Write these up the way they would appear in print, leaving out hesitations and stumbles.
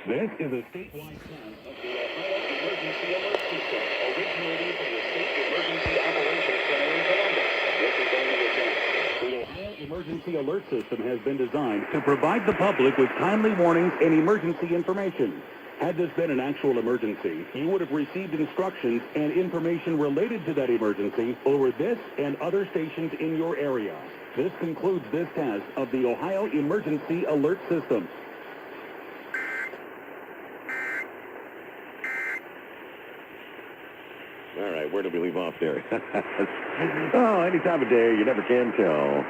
This is a statewide test of the Ohio Emergency Alert System, originating from the State Emergency Operations Center in Columbus. This is only a test. The Ohio Emergency Alert System has been designed to provide the public with timely warnings and emergency information. Had this been an actual emergency, you would have received instructions and information related to that emergency over this and other stations in your area. This concludes this test of the Ohio Emergency Alert System. All right, where did we leave off there? Oh, any time of day, you never can tell.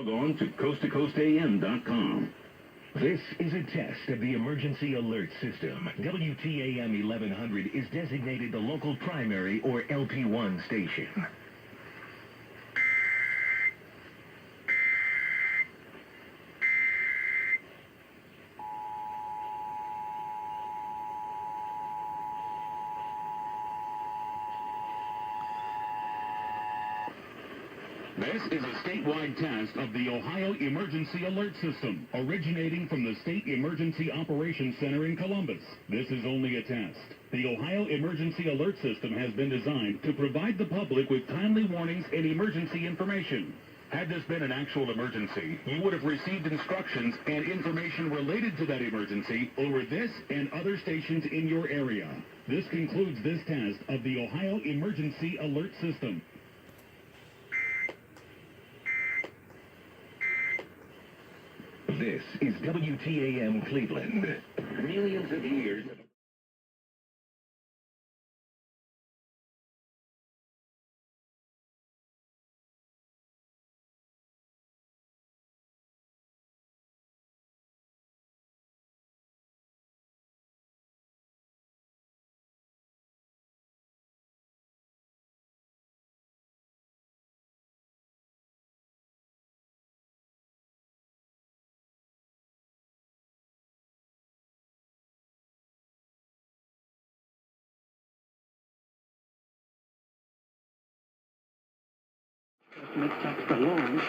On to coasttocoastam.com. This is a test of the Emergency Alert System. WTAM 1100 is designated the local primary or LP1 station. This is a statewide test of the Ohio Emergency Alert System, originating from the State Emergency Operations Center in Columbus. This is only a test. The Ohio Emergency Alert System has been designed to provide the public with timely warnings and emergency information. Had this been an actual emergency, you would have received instructions and information related to that emergency over this and other stations in your area. This concludes this test of the Ohio Emergency Alert System. This is WTAM Cleveland. Millions of years of text alone.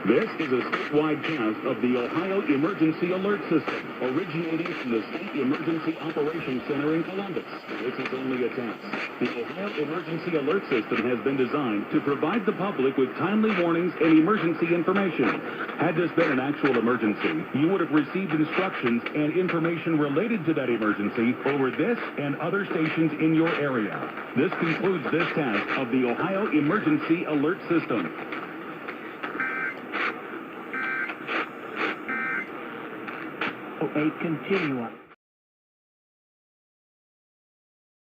This is a statewide test of the Ohio Emergency Alert System, originating from the State Emergency Operations Center in Columbus. This is only a test. The Ohio Emergency Alert System has been designed to provide the public with timely warnings and emergency information. Had this been an actual emergency, you would have received instructions and information related to that emergency over this and other stations in your area. This concludes this test of the Ohio Emergency Alert System. A continuum.